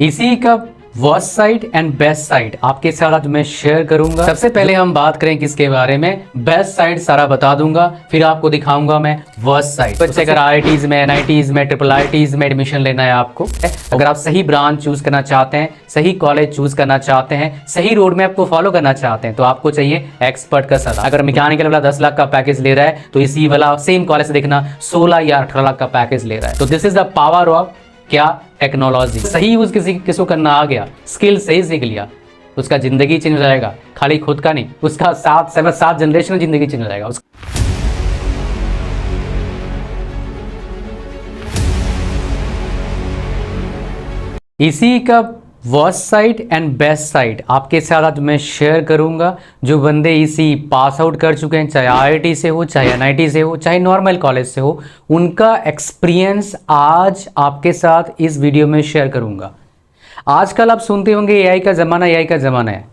इसी का worst side and best side आपके साथ मैं शेयर करूंगा। सबसे पहले हम बात करें किसके बारे में, बेस्ट साइड सारा बता दूंगा, फिर आपको दिखाऊंगा मैं वर्स्ट साइड। बच्चे अगर IITs में, NITs में, IIITs में एडमिशन लेना है आपको, अगर आप सही ब्रांच चूज करना चाहते हैं, सही कॉलेज चूज करना चाहते हैं, सही रोड मैप को फॉलो करना चाहते हैं, तो आपको चाहिए एक्सपर्ट का सलाह। अगर मैकेनिकल वाला 10 लाख का पैकेज ले रहा है तो इसी वाला सेम कॉलेज से देखना 16 या 18 लाख का पैकेज ले रहा है। तो this is the power of क्या, टेक्नोलॉजी। सही यूज किसी को करना आ गया, स्किल सही सीख लिया, उसका जिंदगी चेंज हो जाएगा। खाली खुद का नहीं, उसका 7 जनरेशन जिंदगी चेंज हो जाएगा। इसी का worst side and best side आपके साथ आज मैं शेयर करूंगा। जो बंदे इसी पास आउट कर चुके हैं, चाहे IIT से हो, चाहे NIT से हो, चाहे नॉर्मल कॉलेज से हो, उनका एक्सपीरियंस आज आपके साथ इस वीडियो में शेयर करूंगा। आजकल आप सुनते होंगे AI का ज़माना, AI का ज़माना है।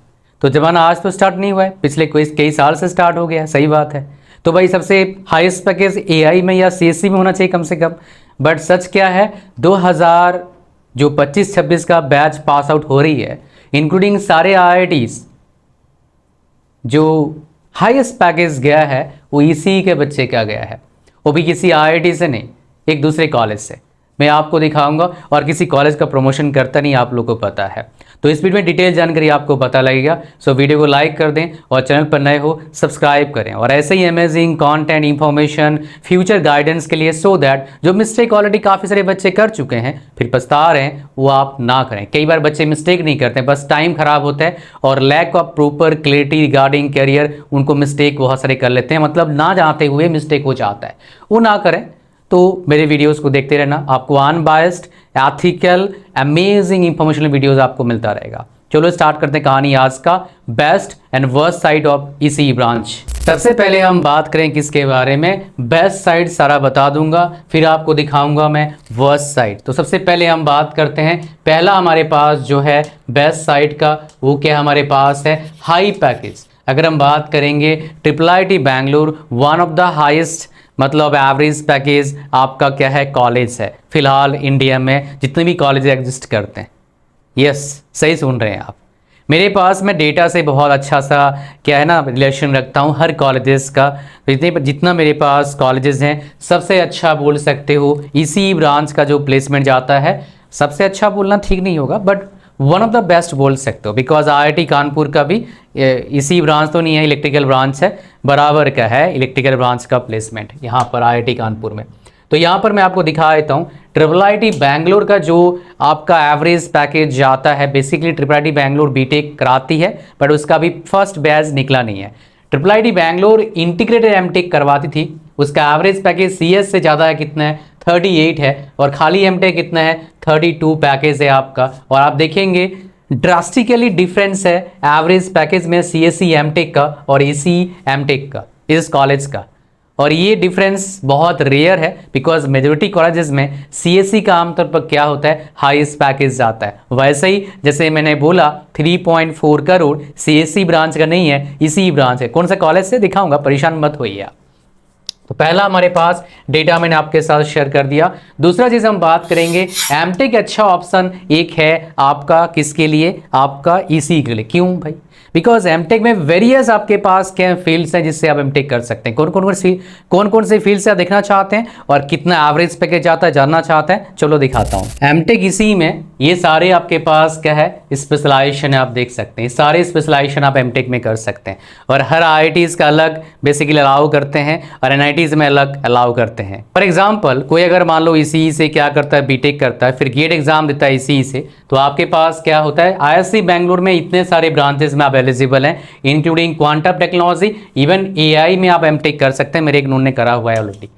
तो ज़माना आज तो स्टार्ट नहीं हुआ है, पिछले कई साल से स्टार्ट हो गया, सही बात है। तो भाई सबसे हाईएस्ट पैकेज AI में या CSE में होना चाहिए कम से कम। बट सच क्या है, 2000 जो 25-26 का बैच पास आउट हो रही है, इंक्लूडिंग सारे IITs, जो हाईएस्ट पैकेज गया है वो ECE के बच्चे का गया है। वो भी किसी IIT से नहीं, एक दूसरे कॉलेज से। मैं आपको दिखाऊंगा, और किसी कॉलेज का प्रमोशन करता नहीं, आप लोगों को पता है। तो इस वीडियो में डिटेल जानकारी आपको पता लगेगा। सो वीडियो को लाइक कर दें, और चैनल पर नए हो सब्सक्राइब करें, और ऐसे ही amazing content, information, future guidance के लिए, सो दैट जो मिस्टेक ऑलरेडी काफ़ी सारे बच्चे कर चुके हैं, फिर पछता रहे हैं, वो आप ना करें। कई बार बच्चे मिस्टेक नहीं करते, बस टाइम खराब होता है और lack of proper clarity regarding career, उनको मिस्टेक बहुत सारे कर लेते हैं, मतलब ना जानते हुए मिस्टेक हो जाता है। वो ना करें। तो मेरे वीडियोस को देखते रहना, आपको unbiased, ethical, amazing informational videos आपको मिलता रहेगा। चलो स्टार्ट करते हैं कहानी आज का, best and worst side of ECE branch. सबसे पहले हम बात करें किसके बारे में, बेस्ट साइड सारा बता दूंगा, फिर आपको दिखाऊंगा मैं वर्स्ट साइड। तो सबसे पहले हम बात करते हैं, पहला हमारे पास जो है बेस्ट साइड का, वो क्या हमारे पास है, हाई पैकेज। अगर हम बात करेंगे IIIT Bangalore, one of the highest, मतलब एवरेज पैकेज आपका क्या है, कॉलेज है फिलहाल इंडिया में जितने भी कॉलेज एग्जिस्ट करते हैं। यस, सही सुन रहे हैं आप। मेरे पास मैं डेटा से बहुत अच्छा सा क्या है ना रिलेशन रखता हूँ हर कॉलेजेस का। जितना मेरे पास कॉलेजेस हैं, सबसे अच्छा बोल सकते हो ECE ब्रांच का जो प्लेसमेंट जाता है, सबसे अच्छा बोलना ठीक नहीं होगा, but one of the best बोल सकते हो। बिकॉज IIT कानपुर का भी ECE ब्रांच तो नहीं है, इलेक्ट्रिकल ब्रांच है, बराबर का है इलेक्ट्रिकल ब्रांच का प्लेसमेंट यहाँ पर IIT कानपुर में। तो यहाँ पर मैं आपको दिखा देता हूँ IIIT बैंगलोर का जो आपका एवरेज पैकेज जाता है। बेसिकली IIIT बैंगलोर BTech कराती है, बट उसका भी फर्स्ट बैच निकला नहीं है। IIIT बैंगलोर इंटीग्रेटेड MTech करवाती थी, उसका एवरेज पैकेज CS से ज़्यादा है, कितना है, 38 है, और खाली MTech कितना है, 32 पैकेज है आपका। और आप देखेंगे ड्रास्टिकली डिफरेंस है एवरेज पैकेज में CSE MTech का और ECE MTech का, इस कॉलेज का। और ये डिफरेंस बहुत रेयर है, बिकॉज मेजोरिटी कॉलेजेस में CSE का आमतौर पर क्या होता है, हाईएस्ट पैकेज जाता है। वैसे ही जैसे मैंने बोला 3.4 करोड़ CSE ब्रांच का नहीं है, ECE ब्रांच है। कौन सा कॉलेज से दिखाऊंगा, परेशान मत होइए आप। तो पहला हमारे पास डेटा मैंने आपके साथ शेयर कर दिया। दूसरा चीज़ हम बात करेंगे, MTech अच्छा ऑप्शन एक है आपका, किसके लिए, आपका ECE के लिए। क्यों भाई, बिकॉज MTech में वेरियस आपके पास क्या फील्ड्स हैं जिससे आप MTech कर सकते हैं। कौन कौन से फील्ड से आप देखना चाहते हैं और कितना एवरेज पैकेज आता है जानना चाहते हैं, चलो दिखाता हूँ। MTech ECE में ये सारे आपके पास क्या है, स्पेशलाइजेशन है, आप देख सकते हैं सारे स्पेशलाइजेशन आप MTech में कर सकते हैं। और हर IITs का अलग बेसिकली अलाउ करते हैं, और NITs में अलग अलाउ करते हैं। फॉर एग्जाम्पल कोई अगर मान लो ECE से क्या करता है, BTech करता है, फिर गेट एग्जाम देता है ECE से, तो आपके पास क्या होता है, ISC बैंगलोर में इतने सारे ब्रांचेस में आप एलिजिबल हैं, including quantum technology, even AI में आप MTech कर सकते हैं। मेरे एक नोन ने करा हुआ है ऑलरेडी।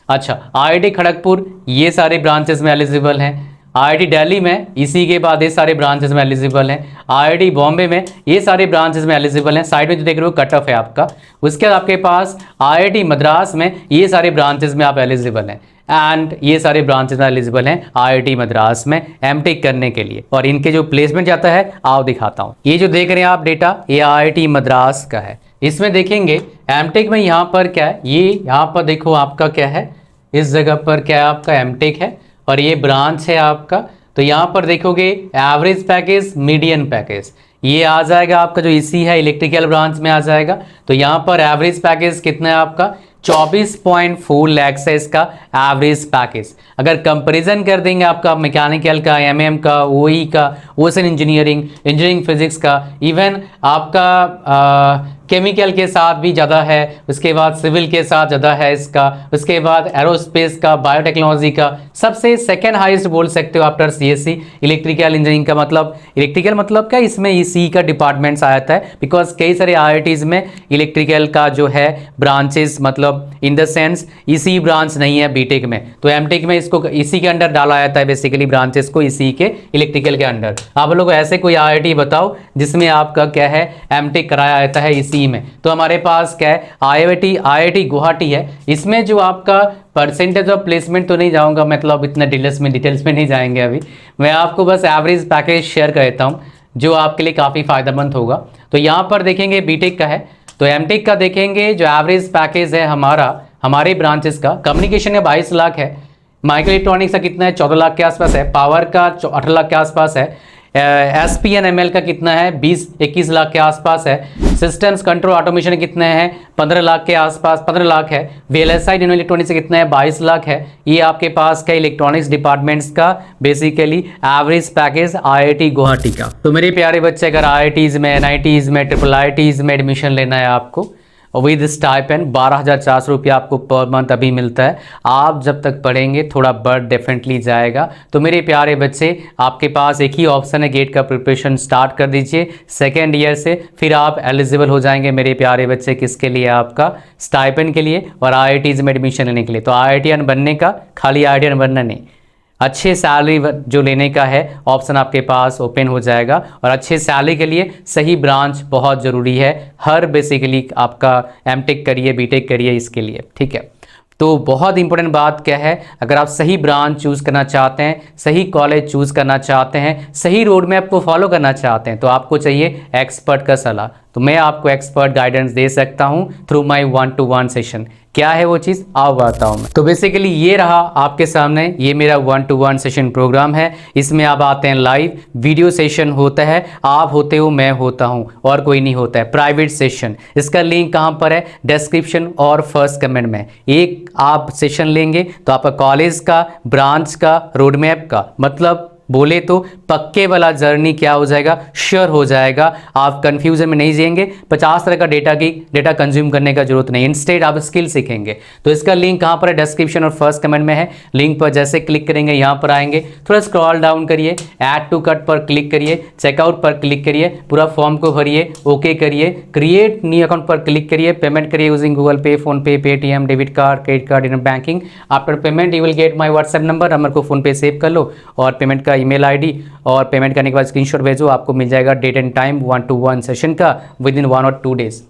अच्छा, IIT खड़गपुर ये सारे ब्रांचेस में एलिजिबल हैं। IIT दिल्ली में इसी के बाद ये सारे ब्रांचेस में एलिजिबल हैं। IIT बॉम्बे में ये सारे ब्रांचेस में एलिजिबल हैं। साइड में जो देख रहे हो कट ऑफ है आपका। उसके बाद आपके पास IIT मद्रास में ये सारे ब्रांचेस में आप एलिजिबल हैं, एंड ये सारे ब्रांचेस में एलिजिबल हैं IIT मद्रास में MTech करने के लिए। और इनके जो प्लेसमेंट जाता है आओ दिखाता हूँ। ये जो देख रहे हैं आप डेटा, ये IIT मद्रास का है। इसमें देखेंगे MTech में यहाँ पर क्या है, ये यहाँ पर देखो आपका क्या है, इस जगह पर क्या है आपका MTech है, और ये ब्रांच है आपका। तो यहाँ पर देखोगे एवरेज पैकेज, मीडियन पैकेज, ये आ जाएगा आपका जो ईसी है इलेक्ट्रिकल ब्रांच में आ जाएगा। तो यहाँ पर एवरेज पैकेज कितना है आपका 24.4 लाख है इसका एवरेज पैकेज। अगर कंपैरिजन कर देंगे आपका मैकेनिकल का, एमएम का, ओई का, ओशन इंजीनियरिंग फिजिक्स का, इवन आपका केमिकल के साथ भी ज़्यादा है, उसके बाद सिविल के साथ ज़्यादा है इसका, उसके बाद एरोस्पेस का, बायोटेक्नोलॉजी का, सबसे सेकेंड हाईएस्ट बोल सकते हो आफ्टर सीएससी इलेक्ट्रिकल इंजीनियरिंग का। मतलब इलेक्ट्रिकल मतलब क्या, इसमें ईसी का डिपार्टमेंट्स आ जाता है, बिकॉज कई सारे आईआईटीज में इलेक्ट्रिकल का जो है ब्रांचेस, मतलब in the sense EC branch नहीं है बीटेक में, तो एमटेक में इसको इसी के अंडर डाला जाता है बेसिकली ब्रांचेस को, इसी के इलेक्ट्रिकल के अंडर। आप लोग ऐसे कोई आईआईटी बताओ जिसमें आपका क्या है एमटेक कराया जाता है इसी में। तो हमारे पास क्या है आईआईटी गुवाहाटी है। इसमें जो आपका परसेंटेज ऑफ प्लेसमेंट तो नहीं जाऊंगा, मतलब इतना डिटेल्स में नहीं जाएंगे अभी, मैं आपको बस एवरेज पैकेज शेयर कर देता हूँ जो आपके लिए काफ़ी फायदेमंद होगा। तो यहाँ पर देखेंगे बीटेक का है, तो एमटेक का देखेंगे जो एवरेज पैकेज है हमारे ब्रांचेस का, कम्युनिकेशन का 22 लाख है, माइक्रो इलेक्ट्रॉनिक्स का कितना है 14 लाख के आसपास है, पावर का 18 लाख के आसपास है, SPNML का कितना है 20-21 लाख के आसपास है, सिस्टम्स कंट्रोल ऑटोमेशन कितने हैं 15 लाख के आसपास, 15 लाख है, VLSI नैनो इलेक्ट्रॉनिक्स से कितना है 22 लाख है। ये आपके पास का इलेक्ट्रॉनिक्स डिपार्टमेंट्स का basically average package IIT Guwahati का। तो मेरे प्यारे बच्चे, अगर IITs में, NITs में, IIITs में एडमिशन लेना है आपको विद स्टाइपेंड 12,400 रुपया आपको पर मंथ अभी मिलता है। आप जब तक पढ़ेंगे थोड़ा बढ़ डेफिनेटली जाएगा। तो मेरे प्यारे बच्चे, आपके पास एक ही ऑप्शन है, गेट का प्रिपरेशन स्टार्ट कर दीजिए सेकेंड ईयर से, फिर आप एलिजिबल हो जाएंगे मेरे प्यारे बच्चे किसके लिए, आपका स्टाइपेंड के लिए और IITs में एडमिशन लेने के लिए। तो IITian बनने का, खाली IITian बनना नहीं, अच्छे सैलरी जो लेने का है ऑप्शन आपके पास ओपन हो जाएगा। और अच्छे सैलरी के लिए सही ब्रांच बहुत ज़रूरी है, हर बेसिकली आपका एमटेक करिए, बीटेक करिए इसके लिए, ठीक है। तो बहुत इंपॉर्टेंट बात क्या है, अगर आप सही ब्रांच चूज़ करना चाहते हैं, सही कॉलेज चूज़ करना चाहते हैं, सही रोड मैप को फॉलो करना चाहते हैं, तो आपको चाहिए एक्सपर्ट का सलाह। तो मैं आपको एक्सपर्ट गाइडेंस दे सकता हूं थ्रू माय 1-to-1 सेशन। क्या है वो चीज़, आओ बताऊं मैं। तो बेसिकली ये रहा आपके सामने, ये मेरा 1-to-1 सेशन प्रोग्राम है। इसमें आप आते हैं लाइव, वीडियो सेशन होता है, आप होते हो, मैं होता हूं, और कोई नहीं होता है, प्राइवेट सेशन। इसका लिंक कहाँ पर है, डिस्क्रिप्शन और फर्स्ट कमेंट में। एक आप सेशन लेंगे तो आपका कॉलेज का, ब्रांच का, रोड मैप का, मतलब बोले तो पक्के वाला जर्नी क्या हो जाएगा, श्योर हो जाएगा। आप कंफ्यूजन में नहीं जिएंगे, 50 तरह का डेटा कंज्यूम करने का जरूरत नहीं, इंस्टेड आप स्किल सीखेंगे। तो इसका लिंक कहाँ पर है, डिस्क्रिप्शन और फर्स्ट कमेंट में है। लिंक पर जैसे क्लिक करेंगे यहाँ पर आएंगे, थोड़ा स्क्रॉल डाउन करिए, ऐड टू कट पर क्लिक करिए, चेकआउट पर क्लिक करिए, पूरा फॉर्म को भरिए, ओके करिए, क्रिएट न्यू अकाउंट पर क्लिक करिए, पेमेंट करिए यूजिंग गूगल पे, फोन पे, Paytm, debit card, credit card, inter banking. After payment you will get my WhatsApp number को फोन पे सेव कर लो और पेमेंट का ईमेल आईडी, और पेमेंट करने के बाद स्क्रीनशॉट भेजो, आपको मिल जाएगा date and time 1-to-1 session का विद इन 1 और 2 डेज।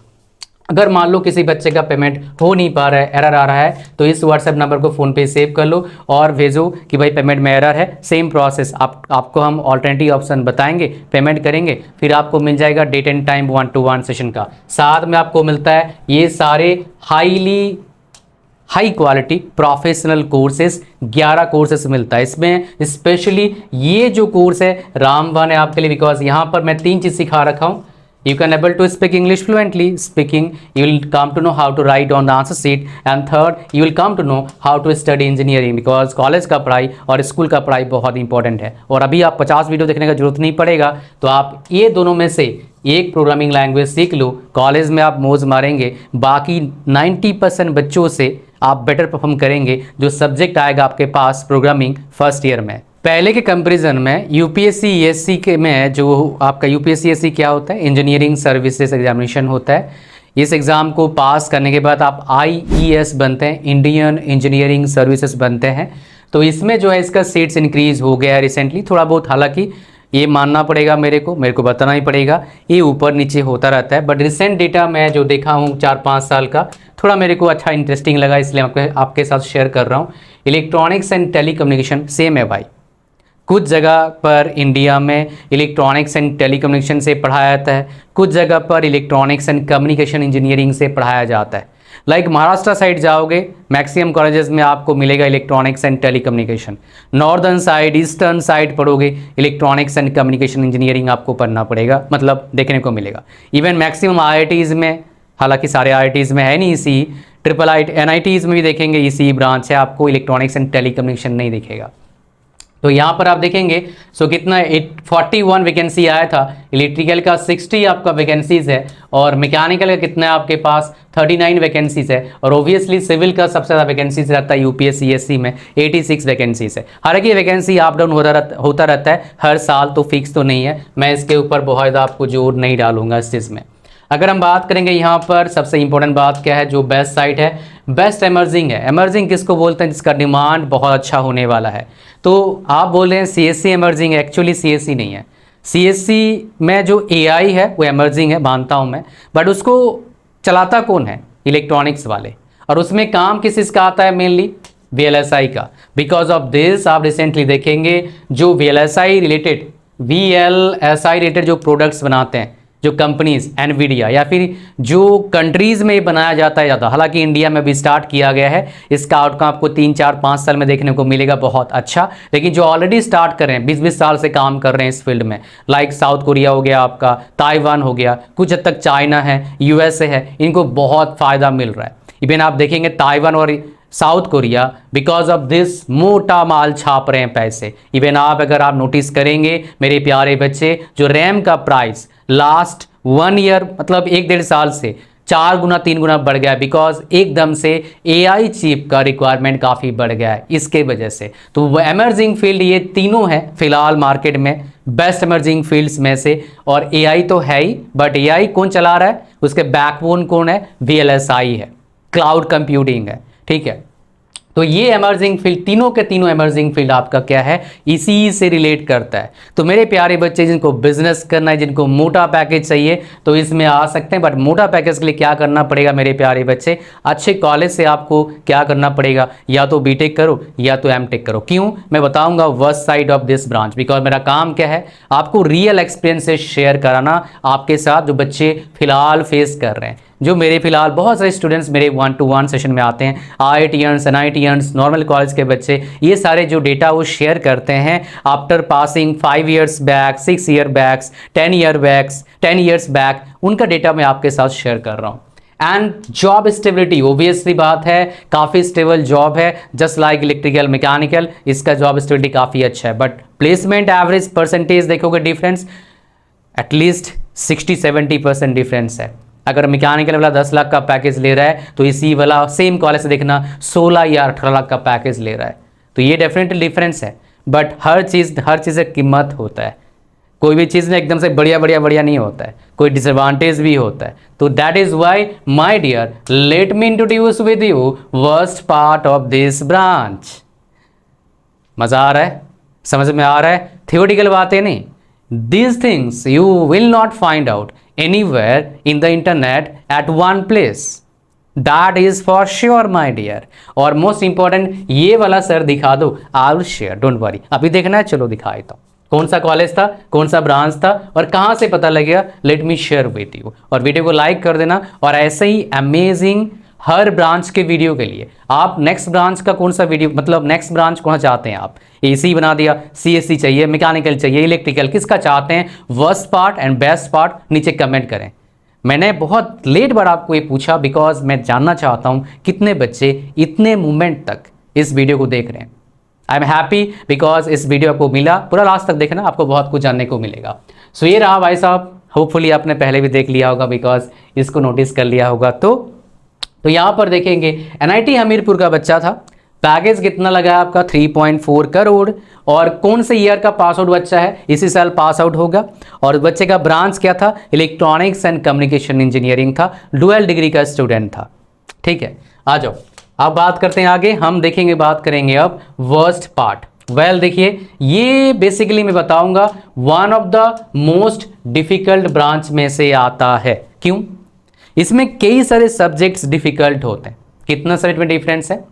अगर मान लो किसी बच्चे का पेमेंट हो नहीं पा रहा है, एरर आ रहा है, तो इस व्हाट्सएप नंबर को फ़ोन पे सेव कर लो और भेजो कि भाई पेमेंट में एरर है। सेम प्रोसेस, आपको हम ऑल्टरनेटिव ऑप्शन बताएंगे, पेमेंट करेंगे, फिर आपको मिल जाएगा date and time 1-to-1 session का। साथ में आपको मिलता है ये सारे high quality professional courses, 11 courses मिलता है। इसमें स्पेशली ये जो कोर्स है रामबाण है आपके लिए, बिकॉज यहाँ पर मैं 3 चीज़ सिखा रखा हूँ। You can able to speak English fluently. Speaking, you will come to know how to write on the answer sheet, and third, you will come to know how to study engineering, because college का पढ़ाई और school का पढ़ाई बहुत important है। और अभी आप 50 वीडियो देखने का जरूरत नहीं पड़ेगा, तो आप ये दोनों में से एक प्रोग्रामिंग लैंग्वेज सीख लो, कॉलेज में आप मौज मारेंगे, बाकी 90% बच्चों से आप बेटर परफॉर्म करेंगे जो सब्जेक्ट आएगा आपके पास प्रोग्रामिंग फर्स्ट ईयर में। पहले के कंपैरिजन में यूपीएससी ईएससी के में जो आपका यूपीएससी ईएससी क्या होता है, इंजीनियरिंग सर्विसेज एग्जामिनेशन होता है। इस एग्ज़ाम को पास करने के बाद आप IES बनते हैं, इंडियन इंजीनियरिंग सर्विसेज बनते हैं। तो इसमें जो है इसका सीट्स इंक्रीज़ हो गया है रिसेंटली थोड़ा बहुत, हालांकि ये मानना पड़ेगा मेरे को बताना ही पड़ेगा, ये ऊपर नीचे होता रहता है। बट रिसेंट डेटा मैं जो देखा हूँ 4-5 साल का, थोड़ा मेरे को अच्छा इंटरेस्टिंग लगा, इसलिए आपके साथ शेयर कर रहा हूँ। इलेक्ट्रॉनिक्स एंड टेलीकम्युनिकेशन सेम है भाई, कुछ जगह पर इंडिया में इलेक्ट्रॉनिक्स एंड टेलीकम्युनिकेशन से पढ़ाया जाता है, कुछ जगह पर इलेक्ट्रॉनिक्स एंड कम्युनिकेशन इंजीनियरिंग से पढ़ाया जाता है। लाइक महाराष्ट्र साइड जाओगे, मैक्सिमम कॉलेजेस में आपको मिलेगा electronics and telecommunication. Northern side, eastern side पढ़ोगे इलेक्ट्रॉनिक्स एंड कम्युनिकेशन इंजीनियरिंग आपको पढ़ना पड़ेगा, मतलब देखने को मिलेगा। इवन मैक्सिमम IITs में, हालांकि सारे IITs में है नहीं ECE, NITs में भी देखेंगे ECE ब्रांच है, आपको इलेक्ट्रॉनिक्स एंड टेलीकम्युनिकेशन नहीं दिखेगा। तो यहाँ पर आप देखेंगे सो कितना 41 वैकेंसी आया था, इलेक्ट्रिकल का 60 आपका वैकेंसीज है, और मैकेनिकल का कितना है आपके पास 39 वैकेंसीज है, और ओबियसली सिविल का सबसे ज़्यादा वैकेंसीज रहता है UPSC CSC में 86 वैकेंसीज है। हालांकि वैकेंसी अप डाउन होता रहता है हर साल, तो फिक्स तो नहीं है, मैं इसके ऊपर बहुत ज़्यादा आपको जोर नहीं डालूंगा इस चीज़ में। अगर हम बात करेंगे यहाँ पर सबसे इंपॉर्टेंट बात क्या है, जो बेस्ट साइट है, बेस्ट एमर्जिंग है। एमर्जिंग किसको बोलते हैं? जिसका डिमांड बहुत अच्छा होने वाला है। तो आप बोल रहे हैं CSC एमर्जिंग है, एक्चुअली CSC नहीं है। CSC में जो AI है वो एमर्जिंग है, मानता हूँ मैं, बट उसको चलाता कौन है? इलेक्ट्रॉनिक्स वाले। और उसमें काम किस चीज़ का आता है? मेनली VLSI का। बिकॉज ऑफ दिस आप रिसेंटली देखेंगे जो VLSI रिलेटेड जो प्रोडक्ट्स बनाते हैं, जो कंपनीज एनवीडिया या फिर जो कंट्रीज़ में बनाया जाता है ज़्यादा, हालांकि इंडिया में भी स्टार्ट किया गया है, इसका आउटकम आपको 3, 4, 5 साल में देखने को मिलेगा बहुत अच्छा। लेकिन जो ऑलरेडी स्टार्ट कर रहे हैं, 20-20 साल से काम कर रहे हैं इस फील्ड में, लाइक साउथ कोरिया हो गया, आपका ताइवान हो गया, कुछ हद तक चाइना है, USA है, इनको बहुत फ़ायदा मिल रहा है। इवन आप देखेंगे ताइवान और south Korea because of this मोटा माल छाप रहे हैं पैसे। इवन अगर आप नोटिस करेंगे मेरे प्यारे बच्चे, जो रैम का प्राइस लास्ट 1 ईयर मतलब 1-1.5 साल से 4 गुना 3 गुना बढ़ गया है, बिकॉज एकदम से AI चिप का रिक्वायरमेंट काफ़ी बढ़ गया है इसके वजह से। तो वो एमर्जिंग फील्ड ये तीनों है फिलहाल मार्केट में, बेस्ट एमर्जिंग फील्ड्स में से। और AI तो है ही, बट AI कौन चला रहा है? उसके बैकबोन कौन है? VLSI है, क्लाउड कंप्यूटिंग है, ठीक है। तो ये एमर्जिंग फील्ड, तीनों के तीनों एमर्जिंग फील्ड आपका क्या है? इसी से रिलेट करता है। तो मेरे प्यारे बच्चे, जिनको बिजनेस करना है, जिनको मोटा पैकेज चाहिए, तो इसमें आ सकते हैं। बट मोटा पैकेज के लिए क्या करना पड़ेगा मेरे प्यारे बच्चे? अच्छे कॉलेज से आपको क्या करना पड़ेगा? या तो BTech करो या तो MTech करो। क्यों? मैं बताऊंगा worst side of this branch, because मेरा काम क्या है? आपको रियल एक्सपीरियंसेस शेयर कराना आपके साथ, जो बच्चे फिलहाल फेस कर रहे हैं। जो मेरे फिलहाल बहुत सारे स्टूडेंट्स मेरे 1-to-1 सेशन में आते हैं, IITians, NITians, नॉर्मल कॉलेज के बच्चे, ये सारे जो डेटा वो शेयर करते हैं after passing 5 years back, 6 year back, 10 years back, उनका डेटा मैं आपके साथ शेयर कर रहा हूँ। एंड जॉब स्टेबिलिटी, ओबियसली बात है, काफ़ी स्टेबल जॉब है, जस्ट लाइक इलेक्ट्रिकल मैकेनिकल, इसका जॉब स्टेबिलिटी काफ़ी अच्छा है। बट प्लेसमेंट एवरेज परसेंटेज देखोगे डिफरेंस एटलीस्ट 60-70% डिफरेंस है। अगर मैकेनिकल वाला 10 लाख का पैकेज ले रहा है, तो इसी वाला सेम कॉलेज से देखना 16 या 18 लाख का पैकेज ले रहा है। तो ये डेफिनेटली डिफरेंस है। बट हर चीज़ की कीमत होता है, कोई भी चीज़ में एकदम से बढ़िया नहीं होता है, कोई डिसएडवांटेज भी होता है। तो that is why my dear, let me introduce with you worst part of this branch. मज़ा आ रहा है? समझ में आ रहा है? थियोरिटिकल बातें नहीं, these things you will not find out anywhere in the internet at one place, that is for sure my dear। और मोस्ट इंपॉर्टेंट, ये वाला सर दिखा दो, I will share, don't worry. अभी देखना है, चलो दिखाई तो कौन सा कॉलेज था, कौन सा ब्रांच था और कहाँ से पता लगेगा, let me share with you. और वीडियो को लाइक कर देना। और ऐसे ही अमेजिंग हर ब्रांच के वीडियो के लिए आप नेक्स्ट ब्रांच का कौन सा वीडियो, मतलब नेक्स्ट ब्रांच कौन चाहते हैं आप? AC बना दिया, CSC चाहिए, मैकेनिकल चाहिए, इलेक्ट्रिकल, किसका चाहते हैं? Worst part and best part नीचे कमेंट करें। मैंने बहुत लेट बार आपको ये पूछा, बिकॉज मैं जानना चाहता हूँ कितने बच्चे इतने मोमेंट तक इस वीडियो को देख रहे हैं। आई एम हैप्पी बिकॉज इस वीडियो आपको मिला, पूरा लास्ट तक देखना, आपको बहुत कुछ जानने को मिलेगा। सो ये रहा भाई साहब, होपफुली आपने पहले भी देख लिया होगा, बिकॉज इसको नोटिस कर लिया होगा। तो यहाँ पर देखेंगे NIT हमीरपुर का बच्चा था, पैकेज कितना लगा है आपका? 3.4 करोड़। और कौन से ईयर का पास आउट बच्चा है? इसी साल पास आउट होगा। और बच्चे का ब्रांच क्या था? इलेक्ट्रॉनिक्स एंड कम्युनिकेशन इंजीनियरिंग था, डुअल डिग्री का स्टूडेंट था। ठीक है, आ जाओ अब बात करते हैं आगे। हम देखेंगे, बात करेंगे अब वर्स्ट पार्ट। देखिए, ये बेसिकली मैं बताऊंगा one of the most difficult branch में से आता है। क्यों? इसमें कई सारे सब्जेक्ट्स डिफिकल्ट होते हैं। कितना सब्जेक्ट में डिफरेंस है?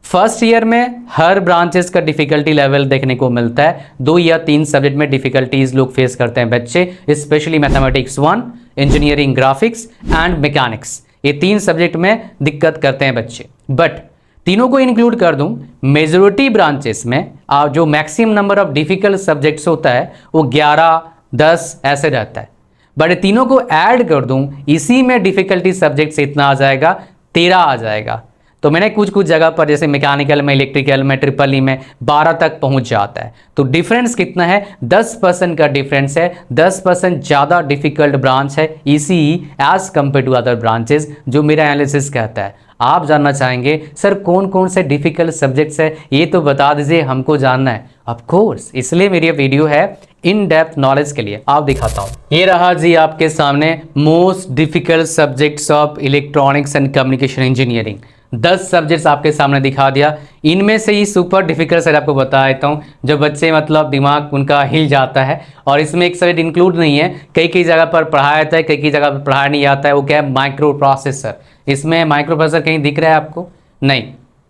फर्स्ट ईयर में हर ब्रांचेस का डिफिकल्टी लेवल देखने को मिलता है। 2 या 3 सब्जेक्ट में डिफिकल्टीज लोग फेस करते हैं बच्चे, specially mathematics 1, engineering, graphics and mechanics. ये 3 सब्जेक्ट में दिक्कत करते हैं बच्चे, बट तीनों को इंक्लूड कर दूं, मेजोरिटी ब्रांचेस में जो maximum number of difficult subjects होता है वो 11, 10 ऐसे रहता है, बट तीनों को ऐड कर दूं, इसी में डिफिकल्टी सब्जेक्ट्स इतना आ जाएगा, 13 आ जाएगा। तो मैंने कुछ जगह पर जैसे मैकेनिकल में, इलेक्ट्रिकल में, ट्रिपल ई में 12 तक पहुंच जाता है। तो डिफरेंस कितना है? 10% का डिफरेंस है। 10% ज़्यादा डिफिकल्ट ब्रांच है ECE as compare to other branches, जो मेरा एनालिसिस कहता है। आप जानना चाहेंगे सर कौन कौन से डिफिकल्ट सब्जेक्ट्स है, ये तो बता दीजिए, हमको जानना है। ऑफ कोर्स, इसलिए मेरी वीडियो है इन डेप्थ नॉलेज के लिए। आप दिखाता हूँ, ये रहा जी आपके सामने most difficult subjects of electronics and communication engineering. 10 subjects आपके सामने दिखा दिया। इनमें से ही सुपर डिफिकल्ट सर आपको बता देता हूँ, जो बच्चे मतलब दिमाग उनका हिल जाता है। और इसमें एक सब्जेक्ट इंक्लूड नहीं है, कई जगह पर पढ़ाया जाता है, कई जगह पर पढ़ाया नहीं जाता है। वो क्या है? Micro processor. इसमें माइक्रो प्रोसेसर कहीं दिख रहा है आपको? नहीं,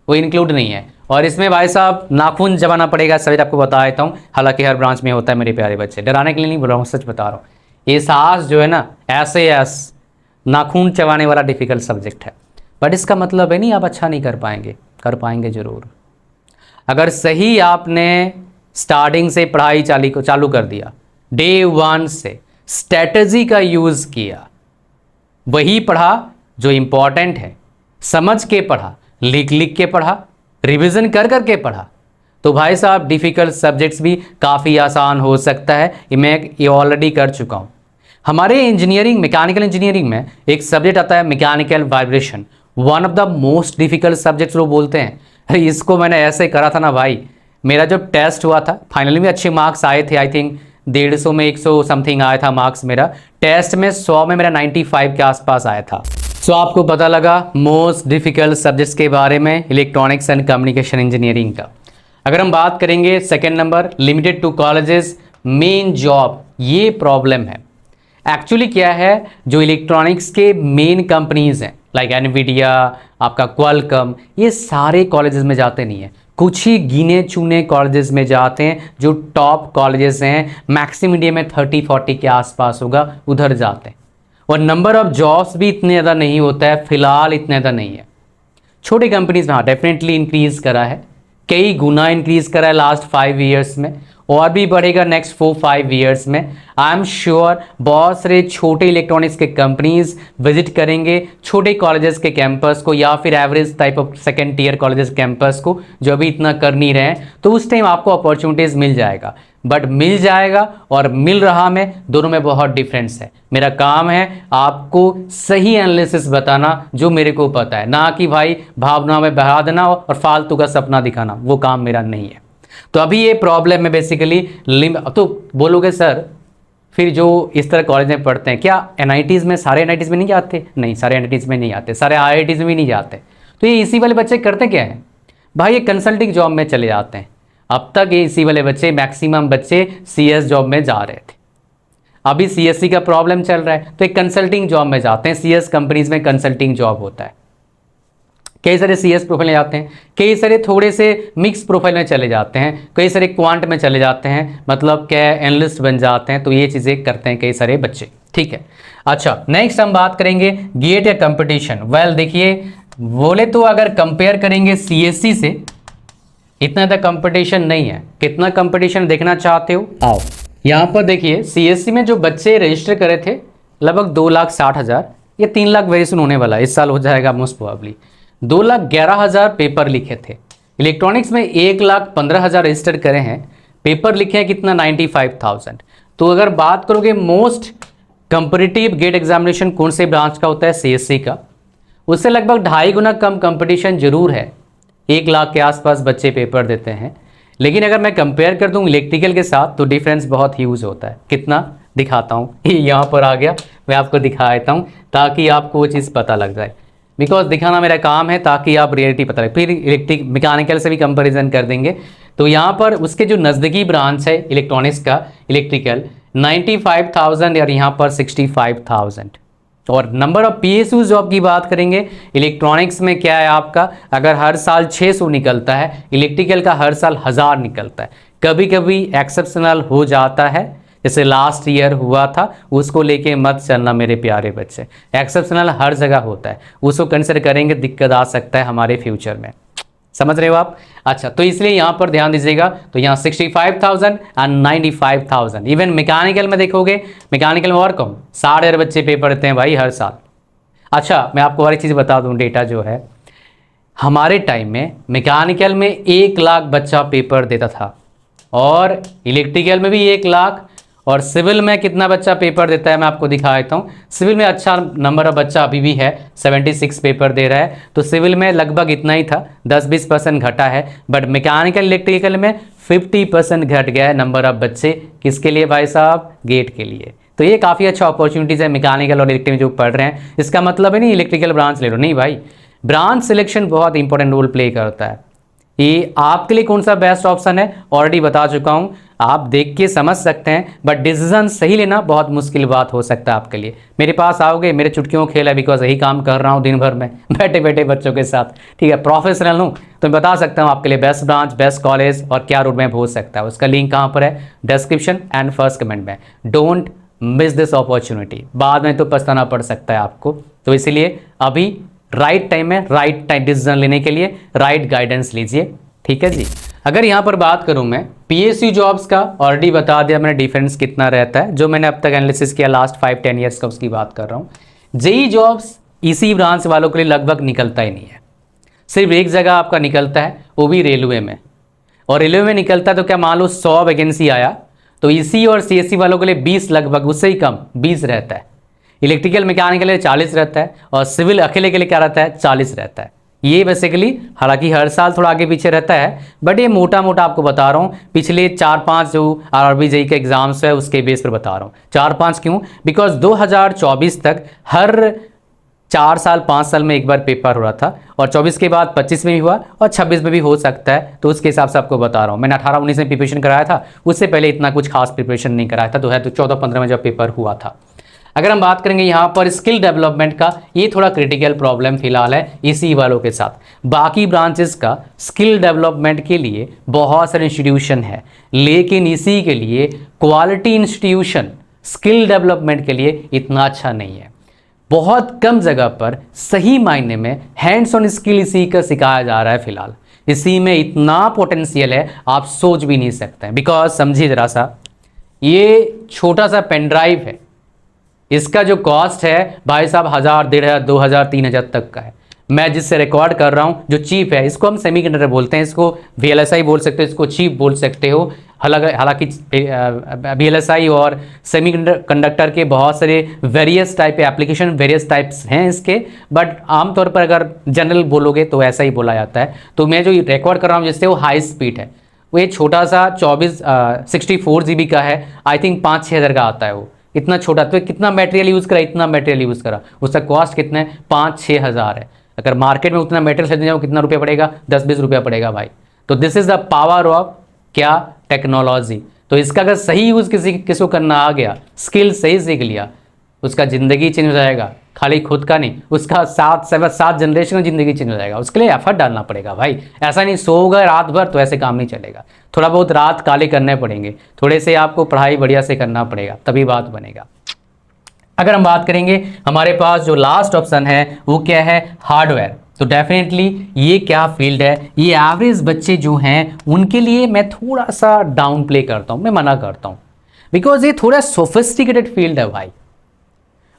वो इंक्लूड नहीं है। और इसमें भाई साहब नाखून जमाना पड़ेगा, सब्जेक्ट आपको बता देता हूँ। हालांकि हर ब्रांच में होता है मेरे प्यारे बच्चे, डराने के लिए नहीं बोल रहा हूँ, सच बता रहा हूँ। ये साहस जो है ना, ऐसे नाखून चबाने वाला डिफिकल्ट सब्जेक्ट है। बट इसका मतलब है नहीं आप अच्छा नहीं कर पाएंगे, कर पाएंगे जरूर। अगर सही आपने स्टार्टिंग से पढ़ाई चालू कर दिया, डे 1 से स्ट्रेटजी का यूज़ किया, वही पढ़ा जो इम्पॉर्टेंट है, समझ के पढ़ा, लिख के पढ़ा, रिवीजन कर के पढ़ा, तो भाई साहब डिफ़िकल्ट सब्जेक्ट्स भी काफ़ी आसान हो सकता है। मैं ये ऑलरेडी कर चुका हूँ। हमारे इंजीनियरिंग, मैकेनिकल इंजीनियरिंग में एक सब्जेक्ट आता है mechanical vibration, one of the most difficult subjects लोग बोलते हैं। अरे इसको मैंने ऐसे करा था ना भाई, मेरा जब टेस्ट हुआ था फाइनली में अच्छे मार्क्स आए थे, आई थिंक 150 में 100 समथिंग आया था मार्क्स मेरा टेस्ट में, 100 में मेरा 95 के आसपास आया था। सो आपको पता लगा मोस्ट डिफिकल्ट सब्जेक्ट्स के बारे में इलेक्ट्रॉनिक्स एंड कम्युनिकेशन इंजीनियरिंग का। अगर हम बात करेंगे second number, limited to colleges main job, ये प्रॉब्लम है। एक्चुअली क्या है, जो इलेक्ट्रॉनिक्स के मेन कंपनीज हैं लाइक एनवीडिया, आपका क्वालकॉम, ये सारे कॉलेजेस में जाते नहीं है, कुछ ही गिने चुने कॉलेजेस में जाते हैं, जो टॉप कॉलेजेस हैं, मैक्सिमम इंडिया में 30-40 के आसपास होगा, उधर जाते हैं। और नंबर ऑफ जॉब्स भी इतने ज़्यादा नहीं होता है, फिलहाल इतने ज़्यादा नहीं है। छोटे कंपनीज में हाँ डेफिनेटली इंक्रीज़ करा है, कई गुना इंक्रीज़ करा है लास्ट 5 ईयर्स में, और भी बढ़ेगा नेक्स्ट 4-5 ईयर्स में। आई एम श्योर बहुत सारे छोटे इलेक्ट्रॉनिक्स के कंपनीज विजिट करेंगे छोटे कॉलेजेस के कैंपस को, या फिर average type of second tier colleges campus को, जो अभी इतना कर नहीं रहे हैं। तो उस टाइम आपको अपॉर्चुनिटीज़ मिल जाएगा, बट मिल जाएगा और मिल रहा में दोनों में बहुत डिफरेंस है। मेरा काम है आपको सही एनालिसिस बताना, जो मेरे को पता है, ना कि भाई भावना में बहा देना और फालतू का सपना दिखाना, वो काम मेरा नहीं है। तो अभी ये प्रॉब्लम है बेसिकली। तो बोलोगे सर फिर जो इस तरह कॉलेज में पढ़ते हैं, क्या एनआईटीज़ में, सारे एनआईटीज़ में नहीं जाते? नहीं, सारे एनआईटीज़ में नहीं आते, सारे आईआईटीज़ में भी नहीं जाते। तो ये इसी वाले बच्चे करते क्या हैं भाई, ये कंसल्टिंग जॉब में चले जाते हैं। अब तक ये इसी वाले बच्चे, मैक्सिमम बच्चे सीएस जॉब में जा रहे थे, अभी सीएससी का प्रॉब्लम चल रहा है, तो एक कंसल्टिंग जॉब में जाते हैं। सीएस कंपनीज में कंसल्टिंग जॉब होता है, कई सारे सीएस प्रोफाइल में जाते हैं, कई सारे थोड़े से मिक्स प्रोफाइल में चले जाते हैं, कई सारे क्वांट में चले जाते हैं, मतलब क्या एनालिस्ट बन जाते हैं। तो ये चीज़ें करते हैं कई सारे बच्चे, ठीक है। अच्छा, नेक्स्ट हम बात करेंगे गेट या कंपटीशन। वेल देखिए, बोले तो अगर कंपेयर करेंगे सीएससी से, इतना ज़्यादा कंपटीशन नहीं है। कितना कंपटीशन देखना चाहते हो, आओ यहाँ पर देखिए। सीएससी में जो बच्चे रजिस्टर करे थे लगभग 2,60,000 या 3 लाख वेरी सुन होने वाला, इस साल हो जाएगा मोस्ट प्रोबेबली। 2,11,000 पेपर लिखे थे। इलेक्ट्रॉनिक्स में 1,15,000 रजिस्टर करे हैं, पेपर लिखे हैं कितना, 95,000। तो अगर बात करोगे मोस्ट कंपटीटिव गेट एग्जामिनेशन कौन से ब्रांच का होता है, सीएससी का, उससे लगभग 2.5 गुना कम कंपटीशन जरूर है। 1 लाख के आसपास बच्चे पेपर देते हैं। लेकिन अगर मैं कंपेयर कर दूं इलेक्ट्रिकल के साथ, तो डिफरेंस बहुत ह्यूज होता है। कितना दिखाता हूँ, यहाँ पर आ गया, मैं आपको दिखा देता हूँ ताकि आपको वो चीज़ पता लग जाए। बिकॉज दिखाना मेरा काम है ताकि आप रियलिटी पता लगे। फिर इलेक्ट्रिक मैकेनिकल से भी कंपैरिजन कर देंगे। तो यहाँ पर उसके जो नज़दीकी ब्रांच है इलेक्ट्रॉनिक्स का, इलेक्ट्रिकल, 95,000 और यहाँ पर 65,000। और नंबर ऑफ पीएसयू जॉब की बात करेंगे, इलेक्ट्रॉनिक्स में क्या है आपका, अगर हर साल 600 निकलता है, इलेक्ट्रिकल का हर साल 1000 निकलता है। कभी कभी एक्सेप्शनल हो जाता है, जैसे लास्ट ईयर हुआ था, उसको लेके मत चलना मेरे प्यारे बच्चे। एक्सेप्शनल हर जगह होता है, उसको कंसिडर करेंगे दिक्कत आ सकता है हमारे फ्यूचर में। समझ रहे हो आप? अच्छा, तो इसलिए यहाँ पर ध्यान दीजिएगा। तो यहाँ 65,000 एंड 95,000। इवन मैकेनिकल में देखोगे, मैकेनिकल में और कम 60,000 बच्चे पेपर देते हैं भाई हर साल। अच्छा, मैं आपको और एक चीज़ बता दूँ, डेटा जो है हमारे टाइम में मैकेनिकल में 1 लाख बच्चा पेपर देता था, और इलेक्ट्रिकल में भी 1 लाख, और सिविल में कितना बच्चा पेपर देता है मैं आपको दिखा देता हूँ। सिविल में अच्छा नंबर ऑफ बच्चा अभी भी है, 76 पेपर दे रहा है। तो सिविल में लगभग इतना ही था, 10-20% घटा है। बट मैकेनिकल इलेक्ट्रिकल में 50% घट गया है नंबर ऑफ बच्चे। किसके लिए भाई साहब? गेट के लिए। तो ये काफ़ी अच्छा अपॉर्चुनिटीज़ है मैकेनिकल और इलेक्ट्रिकल जो पढ़ रहे हैं। इसका मतलब है नहीं इलेक्ट्रिकल ब्रांच ले लो, नहीं भाई, ब्रांच सिलेक्शन बहुत इंपॉर्टेंट रोल प्ले करता है। ये आपके लिए कौन सा बेस्ट ऑप्शन है ऑलरेडी बता चुका हूं, आप देख के समझ सकते हैं, बट डिसीजन सही लेना बहुत मुश्किल बात हो सकता है आपके लिए। मेरे पास आओगे, मेरे चुटकियों खेल है, बिकॉज यही काम कर रहा हूं दिन भर में बैठे बैठे बच्चों के साथ, ठीक है, प्रोफेशनल हूं, तो मैं बता सकता हूं आपके लिए बेस्ट ब्रांच, बेस्ट कॉलेज और क्या रोड मैप हो सकता है। उसका लिंक कहाँ पर है? डिस्क्रिप्शन एंड फर्स्ट कमेंट में। डोंट मिस दिस अपॉर्चुनिटी, बाद में तो पछताना पड़ सकता है आपको। तो इसीलिए अभी राइट टाइम में राइट टाइम डिसीजन लेने के लिए राइट गाइडेंस लीजिए, ठीक है जी। अगर यहाँ पर बात करूँ मैं पीएसयू जॉब्स का, ऑलरेडी बता दिया मैंने डिफरेंस कितना रहता है, जो मैंने अब तक एनालिसिस किया लास्ट 5-10 ईयर्स का, उसकी बात कर रहा हूँ। जेई जॉब्स इसी ब्रांच वालों के लिए लगभग निकलता ही नहीं है, सिर्फ एक जगह आपका निकलता है, वो भी रेलवे में। और रेलवे में निकलता है तो क्या मान लो 100 वैकेंसी आया, तो इसी और सीएससी वालों के लिए 20 लगभग, उससे ही कम 20 रहता है। इलेक्ट्रिकल मैकेनिकल के लिए 40 रहता है, और सिविल अकेले के लिए क्या रहता है? 40 रहता है। ये बेसिकली हालांकि हर साल थोड़ा आगे पीछे रहता है, बट ये मोटा मोटा आपको बता रहा हूँ, पिछले 4-5 जो आरआरबी जेई के एग्जाम्स है उसके बेस पर बता रहा हूँ। 4-5 क्यों? बिकॉज 2024 तक हर 4 साल 5 साल में एक बार पेपर हो रहा था, और 24 के बाद 25 में भी हुआ, और 26 में भी हो सकता है। तो उसके हिसाब से आपको बता रहा हूँ। मैंने 18-19 में प्रिपरेशन कराया था, उससे पहले इतना कुछ खास प्रिपरेशन नहीं कराया था, 2014-15 में जब पेपर हुआ था। अगर हम बात करेंगे यहाँ पर स्किल डेवलपमेंट का, ये थोड़ा क्रिटिकल प्रॉब्लम फिलहाल है इसी वालों के साथ। बाकी ब्रांचेस का स्किल डेवलपमेंट के लिए बहुत सारे इंस्टीट्यूशन है, लेकिन इसी के लिए क्वालिटी इंस्टीट्यूशन स्किल डेवलपमेंट के लिए इतना अच्छा नहीं है। बहुत कम जगह पर सही मायने में हैंड्स ऑन स्किल इसी का सिखाया जा रहा है फिलहाल। इसी में इतना पोटेंशियल है आप सोच भी नहीं सकते हैं। बिकॉज समझिए जरा सा, ये छोटा सा पेन ड्राइव है, इसका जो कॉस्ट है भाई साहब 1000, 1500, 2000, 3000 तक का है। मैं जिससे रिकॉर्ड कर रहा हूँ जो चीप है, इसको हम सेमीकंडक्टर बोलते हैं, इसको VLSI बोल सकते हो, इसको चीप बोल सकते हो। हालांकि VLSI और सेमीकंडक्टर के बहुत सारे various type application, various types हैं इसके, बट आमतौर पर अगर जनरल बोलोगे तो ऐसा ही बोला जाता है। तो मैं जो रिकॉर्ड कर रहा हूँ जिससे वो हाई स्पीड है, वो ये छोटा सा 64 GB का है, आई थिंक 5-6 हज़ार का आता है वो, इतना छोटा। तो कितना मटेरियल यूज़ करा, इतना मटेरियल यूज़ करा, उसका कॉस्ट कितना है? 5-6 हज़ार है। अगर मार्केट में उतना मटेरियल खरीदने जाओ कितना रुपया पड़ेगा? 10-20 रुपया पड़ेगा भाई। तो this is the power of क्या? टेक्नोलॉजी। तो इसका अगर सही यूज़ किसी को करना आ गया, स्किल सही सीख लिया, उसका ज़िंदगी चेंज हो जाएगा। खाली खुद का नहीं, उसका 7 जनरेशन की ज़िंदगी चेंज हो जाएगा। उसके लिए एफर्ट डालना पड़ेगा भाई, ऐसा नहीं सोओगे रात भर तो ऐसे काम नहीं चलेगा। थोड़ा बहुत रात काले करने पड़ेंगे, थोड़े से आपको पढ़ाई बढ़िया से करना पड़ेगा, तभी बात बनेगा। अगर हम बात करेंगे हमारे पास जो लास्ट ऑप्शन है वो क्या है? हार्डवेयर। तो डेफिनेटली ये क्या फील्ड है, ये एवरेज बच्चे जो हैं उनके लिए मैं थोड़ा सा डाउन प्ले करता हूँ, मैं मना करता हूँ, बिकॉज ये थोड़ा सोफिस्टिकेटेड फील्ड है भाई।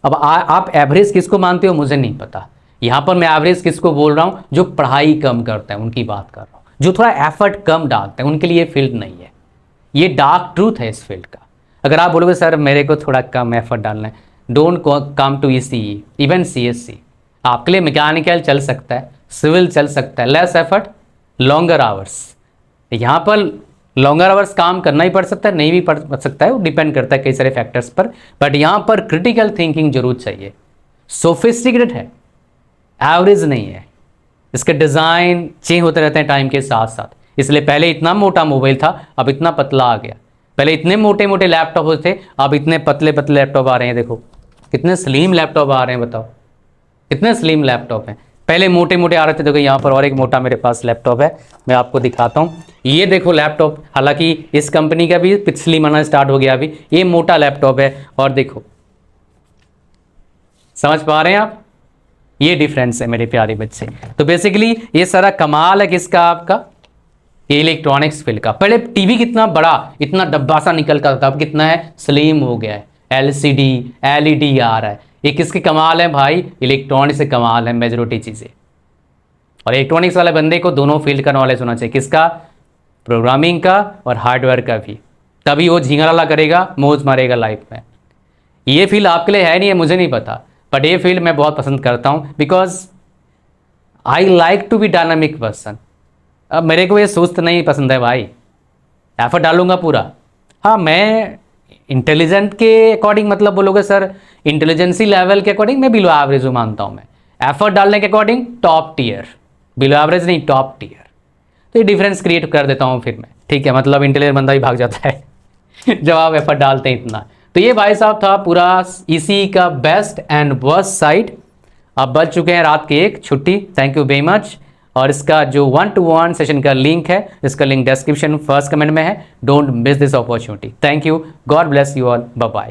अब आप एवरेज किसको मानते हो मुझे नहीं पता, यहाँ पर मैं एवरेज किसको बोल रहा हूँ? जो पढ़ाई कम करते हैं उनकी बात कर रहा हूँ, जो थोड़ा एफर्ट कम डालते हैं, उनके लिए ये फील्ड नहीं है। ये डार्क ट्रूथ है इस फील्ड का। अगर आप बोलोगे सर मेरे को थोड़ा कम एफर्ट डालना है, don't come to ECE, even CSC। आपके लिए मैकेनिकल चल सकता है, सिविल चल सकता है, लेस एफर्ट, लॉन्गर आवर्स। यहाँ पर लॉन्गर आवर्स काम करना ही पड़ सकता है, नहीं भी पड़ सकता है, वो डिपेंड करता है कई सारे फैक्टर्स पर। बट यहाँ पर क्रिटिकल थिंकिंग जरूर चाहिए, सोफिस्टिकेटेड है, एवरेज नहीं है। इसके डिज़ाइन चेंज होते रहते हैं टाइम के साथ साथ, इसलिए पहले इतना मोटा मोबाइल था, अब इतना पतला आ गया। पहले इतने मोटे मोटे लैपटॉप होते थे, अब इतने पतले पतले लैपटॉप आ रहे हैं। देखो कितने स्लिम लैपटॉप आ रहे हैं, बताओ कितने स्लिम लैपटॉप हैं। पहले मोटे मोटे आ रहे थे। देखो यहाँ पर और एक मोटा मेरे पास लैपटॉप है, मैं आपको दिखाता हूँ। ये देखो लैपटॉप, हालांकि इस कंपनी का भी पिछली महीना स्टार्ट हो गया अभी। ये मोटा लैपटॉप है और देखो, समझ पा रहे हैं आप, ये डिफरेंस है मेरे प्यारे बच्चे। तो बेसिकली ये सारा कमाल है किसका, आपका इलेक्ट्रॉनिक्स फील्ड का। पहले टीवी कितना बड़ा, इतना डब्बा सा निकलता था, अब कितना है, स्लिम हो गया है, एलसीडी एलईडी आ रहा है। ये किसके कमाल है भाई, इलेक्ट्रॉनिक्स से कमाल है मेजोरिटी चीजें। और इलेक्ट्रॉनिक्स वाले बंदे को दोनों फील्ड का नॉलेज होना चाहिए, किसका, प्रोग्रामिंग का और हार्डवेयर का भी, तभी वो झिंगराला करेगा, मौज मारेगा लाइफ में। ये फील्ड आपके लिए है नहीं है, मुझे नहीं पता, बट ये फील्ड मैं बहुत पसंद करता हूँ, because I like to be dynamic person. अब मेरे को ये सुस्त नहीं पसंद है भाई, एफर्ट डालूंगा पूरा। हाँ, मैं इंटेलिजेंट के अकॉर्डिंग मतलब बोलोगे सर, इंटेलिजेंसी लेवल के अकॉर्डिंग मैं बिलो एवरेज मानता हूँ मैं। एफर्ट डालने के according top tier, below average नहीं, टॉप टीयर। तो ये डिफरेंस क्रिएट कर देता हूँ फिर मैं, ठीक है, मतलब इंटेलिजेंट बंदा भी भाग जाता है जब आप एफर्ट डालते हैं इतना। तो ये भाई साहब था पूरा इसी का बेस्ट एंड वर्स्ट साइड। अब बज चुके हैं रात के 1, छुट्टी। Thank you very much. और इसका जो 1-to-1 सेशन का लिंक है, इसका लिंक डिस्क्रिप्शन फर्स्ट कमेंट में है। Don't miss this opportunity. Thank you, God bless you all, bye bye.